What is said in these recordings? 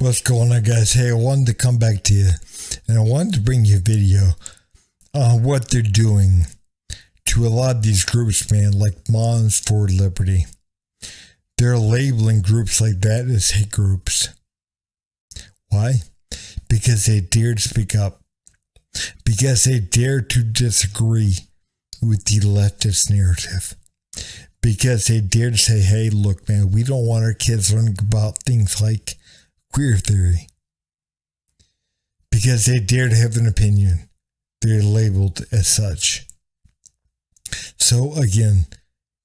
What's going on, guys? Hey, I wanted to come back to you, and I wanted to bring you a video on what they're doing to a lot of these groups, man, like Moms for Liberty. They're labeling groups like that as hate groups. Why? Because they dare to speak up. Because they dare to disagree with the leftist narrative. Because they dare to say, hey, look, man, we don't want our kids learning about things like queer theory. Because they dare to have an opinion. They're labeled as such. So again,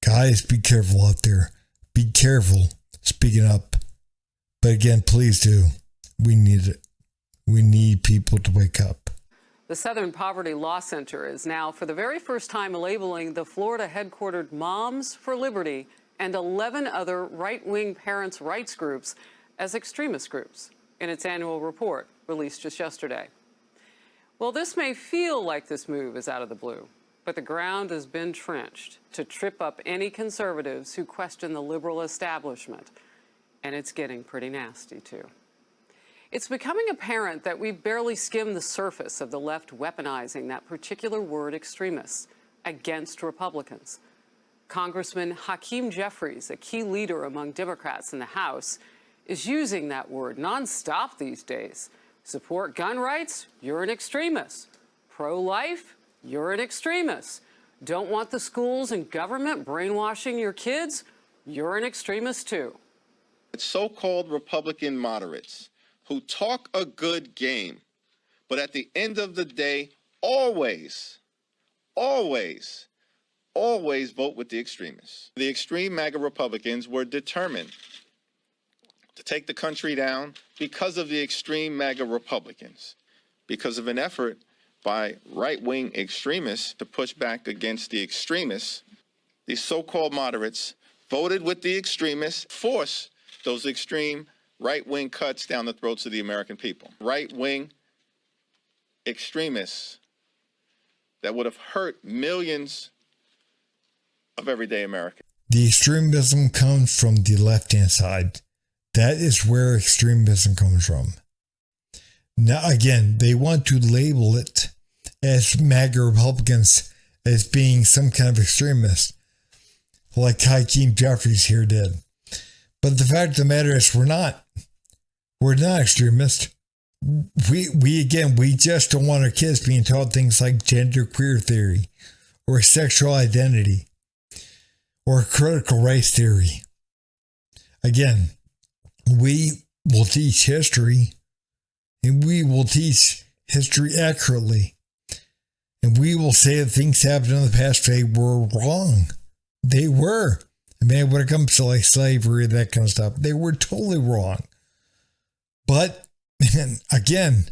guys, be careful out there. Be careful speaking up. But again, please do. We need it. We need people to wake up. The Southern Poverty Law Center is now, for the very first time, labeling the Florida-headquartered Moms for Liberty and 11 other right-wing parents' rights groups as extremist groups in its annual report released just yesterday. Well, this may feel like this move is out of the blue, but the ground has been trenched to trip up any conservatives who question the liberal establishment, and it's getting pretty nasty, too. It's becoming apparent that we barely skim the surface of the left weaponizing that particular word, extremists, against Republicans. Congressman Hakeem Jeffries, a key leader among Democrats in the House, is using that word nonstop these days. Support gun rights? You're an extremist. Pro-life? You're an extremist. Don't want the schools and government brainwashing your kids? You're an extremist too. It's so-called Republican moderates who talk a good game, but at the end of the day, always vote with the extremists. The extreme MAGA Republicans were determined to take the country down because of the extreme MAGA Republicans, because of an effort by right-wing extremists to push back against the extremists. These so-called moderates voted with the extremists, forced those extreme right-wing cuts down the throats of the American people. Right-wing extremists that would have hurt millions of everyday Americans. The extremism comes from the left-hand side. That is where extremism comes from. Now, again, they want to label it as MAGA Republicans as being some kind of extremist, like Hakeem Jeffries here did. But the fact of the matter is we're not. We're not extremists. We just don't want our kids being taught things like gender queer theory or sexual identity or critical race theory. Again, we will teach history, and we will teach history accurately. And we will say that things happened in the past, they were wrong. They were. I mean, when it comes to like slavery, that kind of stuff, they were totally wrong. But again,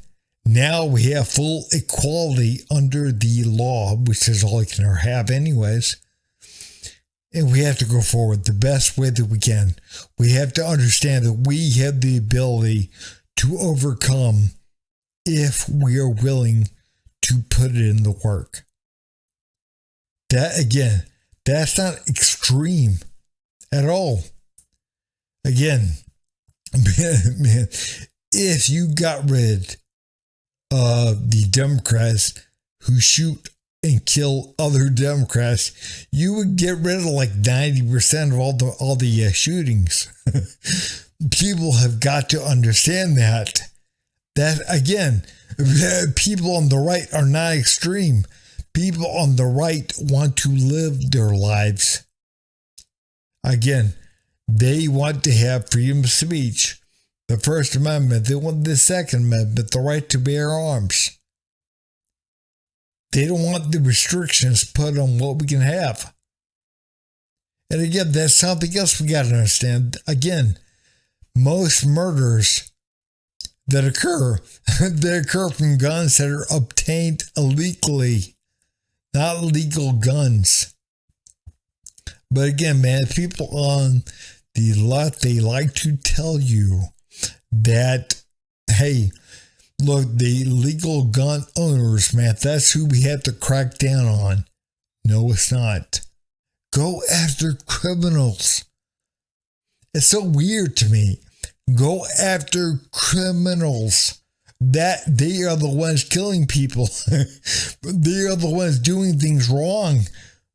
now we have full equality under the law, which is all you can ever have anyways. And we have to go forward the best way that we can. We have to understand that we have the ability to overcome if we are willing to put it in the work. That, again, that's not extreme at all. Again, man, if you got rid of the Democrats who shoot and kill other Democrats, you would get rid of like 90% of all the shootings. People have got to understand that again, people on the right are not extreme. People on the right want to live their lives. Again, they want to have freedom of speech, the First Amendment. They want the Second Amendment, the right to bear arms. They don't want the restrictions put on what we can have. And again, that's something else we got to understand. Again, most murders that occur from guns that are obtained illegally, not legal guns. But again, man, people on the left, they like to tell you that, hey, look, the legal gun owners, man, that's who we have to crack down on. No, it's not. Go after criminals. It's so weird to me. Go after criminals. That they are the ones killing people. They are the ones doing things wrong.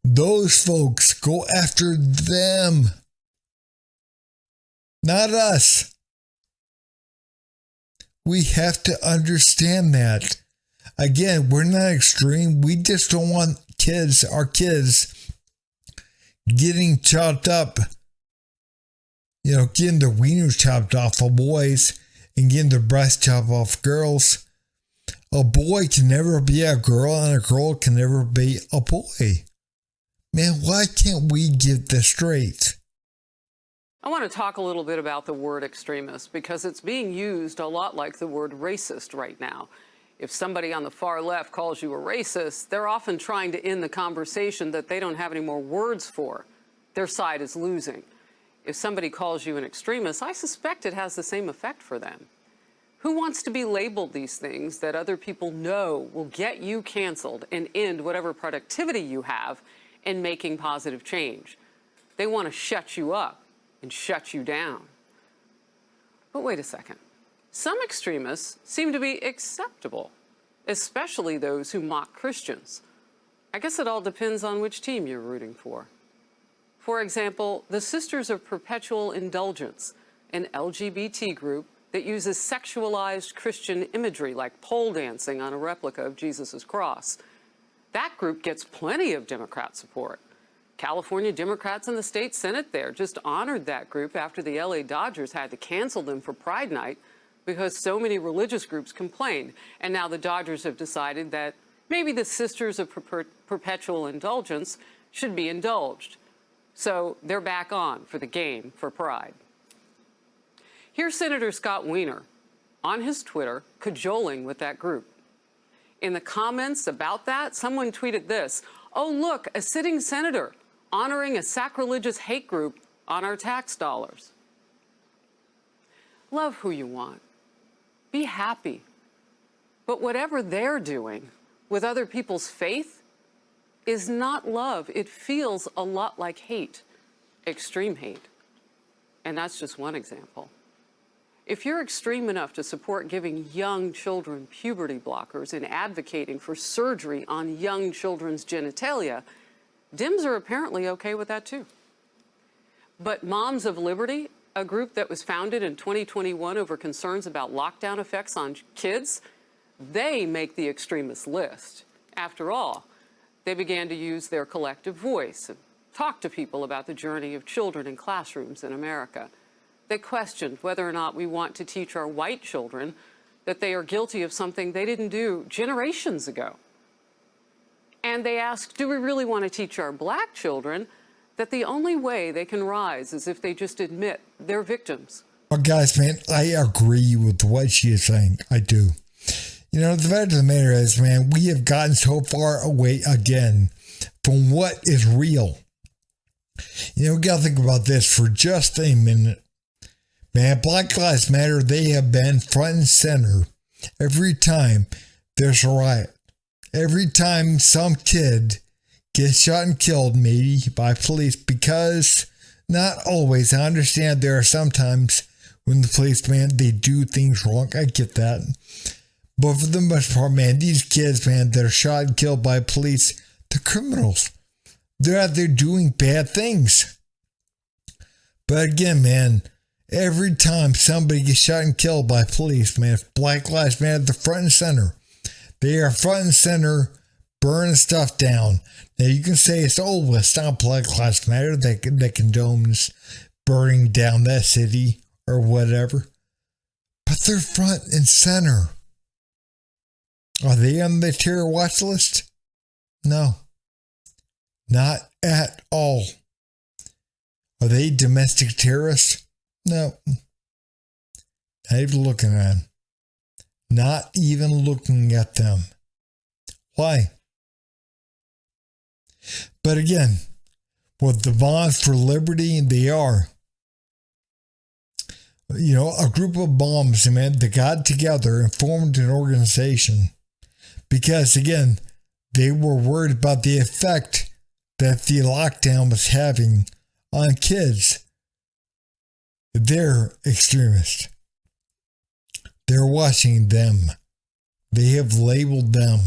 Those folks, go after them. Not us. We have to understand that. Again, we're not extreme. We just don't want our kids, getting chopped up, getting their wieners chopped off of boys and getting their breasts chopped off girls. A boy can never be a girl and a girl can never be a boy. Man, why can't we get this straight? I want to talk a little bit about the word extremist because it's being used a lot like the word racist right now. If somebody on the far left calls you a racist, they're often trying to end the conversation that they don't have any more words for. Their side is losing. If somebody calls you an extremist, I suspect it has the same effect for them. Who wants to be labeled these things that other people know will get you canceled and end whatever productivity you have in making positive change? They want to shut you up and shut you down. But wait a second. Some extremists seem to be acceptable, especially those who mock Christians. I guess it all depends on which team you're rooting for. For example, the Sisters of Perpetual Indulgence, an LGBT group that uses sexualized Christian imagery like pole dancing on a replica of Jesus' cross. That group gets plenty of Democrat support. California Democrats in the state Senate there just honored that group after the LA Dodgers had to cancel them for Pride Night because so many religious groups complained. And now the Dodgers have decided that maybe the Sisters of Perpetual Indulgence should be indulged. So they're back on for the game for Pride. Here's Senator Scott Wiener on his Twitter cajoling with that group. In the comments about that, someone tweeted this: "Oh, look, a sitting senator honoring a sacrilegious hate group on our tax dollars." Love who you want. Be happy. But whatever they're doing with other people's faith is not love. It feels a lot like hate, extreme hate. And that's just one example. If you're extreme enough to support giving young children puberty blockers and advocating for surgery on young children's genitalia, Dems are apparently okay with that too. But Moms of Liberty, a group that was founded in 2021 over concerns about lockdown effects on kids, they make the extremist list. After all, they began to use their collective voice and talk to people about the journey of children in classrooms in America. They questioned whether or not we want to teach our white children that they are guilty of something they didn't do generations ago. And they asked, do we really want to teach our black children that the only way they can rise is if they just admit they're victims? Well, guys, man, I agree with what she is saying. I do. The fact of the matter is, man, we have gotten so far away again from what is real. We got to think about this for just a minute. Man, Black Lives Matter, they have been front and center every time there's a riot. Every time some kid gets shot and killed, maybe by police, because not always. I understand there are some times when the police, man, they do things wrong. I get that. But for the most part, man, these kids, man, that are shot and killed by police, they're criminals. They're out there doing bad things. But again, man, every time somebody gets shot and killed by police, man, if Black Lives Matter, they're front and center. They are front and center, burning stuff down. Now, you can say it's not Black Lives Matter that condones burning down that city or whatever. But they're front and center. Are they on the terror watch list? No. Not at all. Are they domestic terrorists? No. Not even looking at them. Not even looking at them. Why? But again, with the Moms for Liberty, they are. A group of moms, man, that got together and formed an organization because, again, they were worried about the effect that the lockdown was having on kids. They're extremists. They're watching them. They have labeled them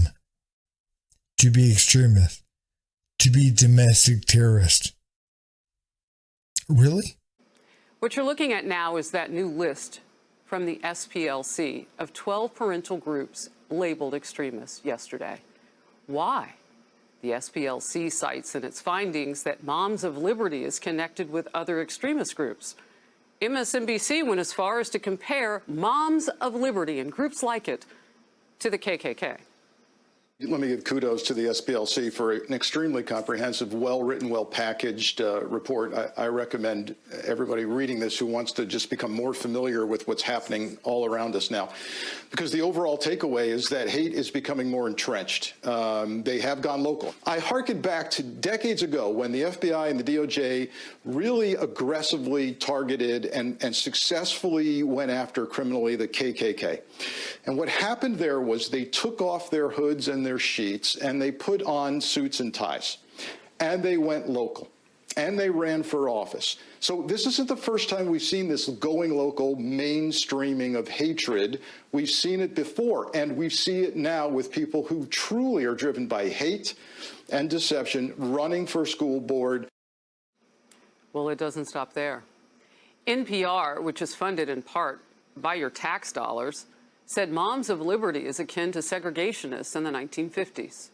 to be extremists, to be domestic terrorists. Really? What you're looking at now is that new list from the SPLC of 12 parental groups labeled extremists yesterday. Why? The SPLC cites in its findings that Moms of Liberty is connected with other extremist groups. MSNBC went as far as to compare Moms of Liberty and groups like it to the KKK. Let me give kudos to the SPLC for an extremely comprehensive, well-written, well-packaged report. I recommend everybody reading this who wants to just become more familiar with what's happening all around us now. Because the overall takeaway is that hate is becoming more entrenched. They have gone local. I hearken back to decades ago when the FBI and the DOJ really aggressively targeted and successfully went after criminally the KKK. And what happened there was they took off their hoods and their sheets and they put on suits and ties and they went local and they ran for office. So this isn't the first time we've seen this going local mainstreaming of hatred. We've seen it before, and we see it now with people who truly are driven by hate and deception running for school board. Well, it doesn't stop there. NPR, which is funded in part by your tax dollars, said Moms of Liberty is akin to segregationists in the 1950s.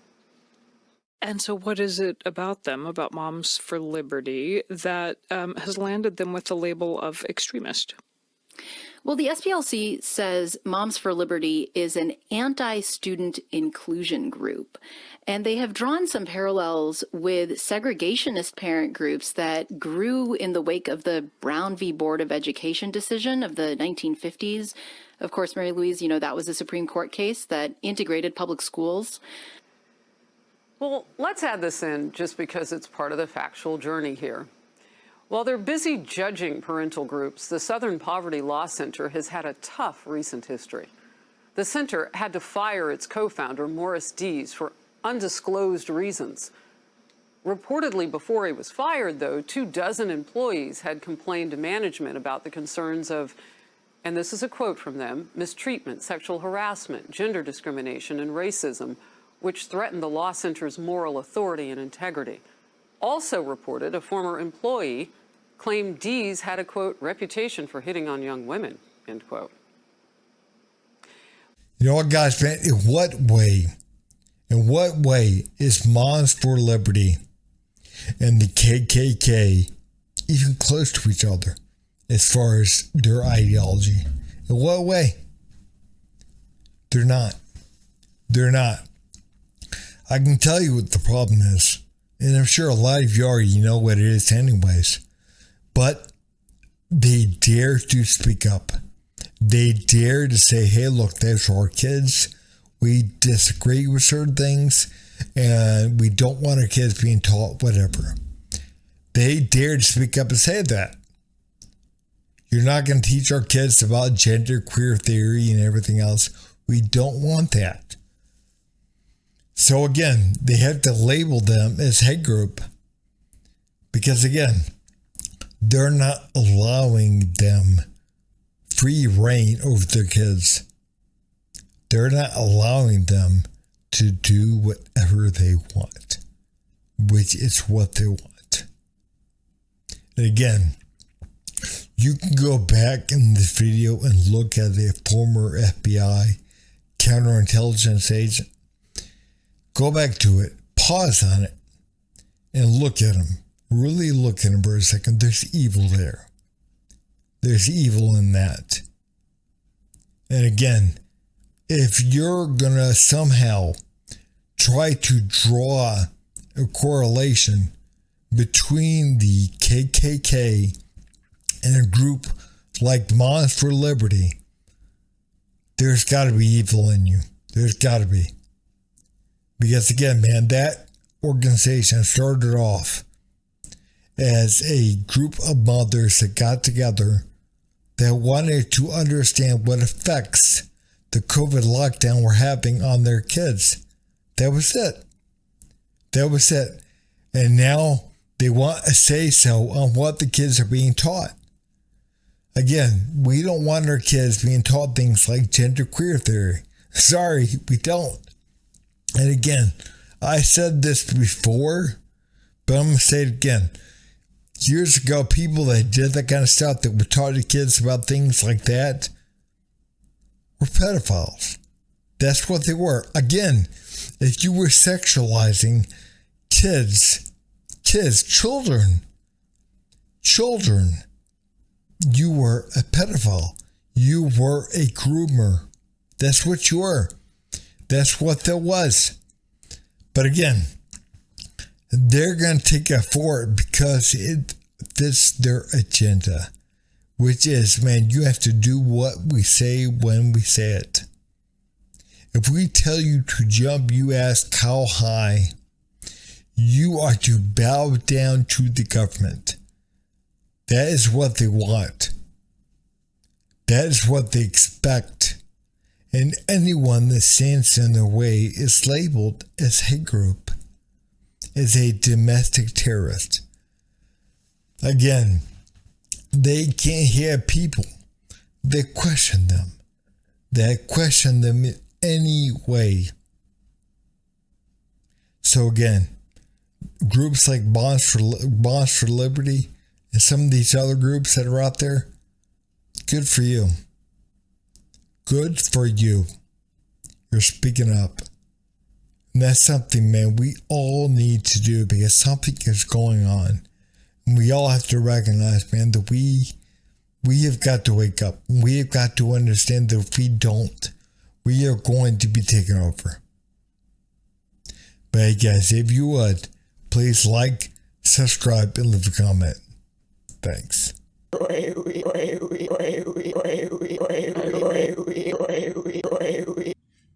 And so what is it about them, about Moms for Liberty, that has landed them with the label of extremist? Well, the SPLC says Moms for Liberty is an anti-student inclusion group, and they have drawn some parallels with segregationist parent groups that grew in the wake of the Brown v. Board of Education decision of the 1950s. Of course, Mary Louise, you know, that was a Supreme Court case that integrated public schools. Well, let's add this in just because it's part of the factual journey here. While they're busy judging parental groups, the Southern Poverty Law Center has had a tough recent history. The center had to fire its co-founder, Morris Dees, for undisclosed reasons. Reportedly, before he was fired, though, 24 employees had complained to management about the concerns of, and this is a quote from them, mistreatment, sexual harassment, gender discrimination, and racism, which threatened the law center's moral authority and integrity. Also reported, a former employee claimed Dees had a, quote, reputation for hitting on young women, end quote. You know what, guys, man? In what way is Moms for Liberty and the KKK even close to each other as far as their ideology? In what way? They're not. They're not. I can tell you what the problem is, and I'm sure a lot of you already know what it is anyways, but they dare to speak up. They dare to say, hey, look, those are our kids. We disagree with certain things, and we don't want our kids being taught whatever. They dare to speak up and say that. You're not going to teach our kids about gender, queer theory, and everything else. We don't want that. So again, they have to label them as hate group because, again, they're not allowing them free reign over their kids. They're not allowing them to do whatever they want, which is what they want. And again, you can go back in this video and look at a former FBI counterintelligence agent. Go back to it, pause on it, and look at him. Really look at him for a second. There's evil there. There's evil in that. And again, if you're going to somehow try to draw a correlation between the KKK and a group like Moms for Liberty, there's got to be evil in you. There's got to be. Because again, man, that organization started off as a group of mothers that got together that wanted to understand what effects the COVID lockdown were having on their kids. That was it. That was it. And now they want a say-so on what the kids are being taught. Again, we don't want our kids being taught things like genderqueer theory. Sorry, we don't. And again, I said this before, but I'm going to say it again. Years ago, people that did that kind of stuff, that were taught to kids about things like that, were pedophiles. That's what they were. Again, if you were sexualizing kids, children, you were a pedophile. You were a groomer. That's what you were. That's what that was. But again, they're going to take it forward because it fits their agenda, which is, man, you have to do what we say when we say it. If we tell you to jump, you ask how high. You are to bow down to the government. That is what they want. That is what they expect. And anyone that stands in their way is labeled as hate group, as a domestic terrorist. Again, they can't have people that question them, in any way. So again, groups like Bonds for Liberty and some of these other groups that are out there, good for you. Good for you. You're speaking up. And that's something, man, we all need to do because something is going on. And we all have to recognize, man, that we have got to wake up. We have got to understand that if we don't, we are going to be taken over. But hey guys, if you would, please like, subscribe, and leave a comment. Thanks.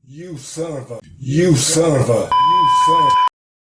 You son of a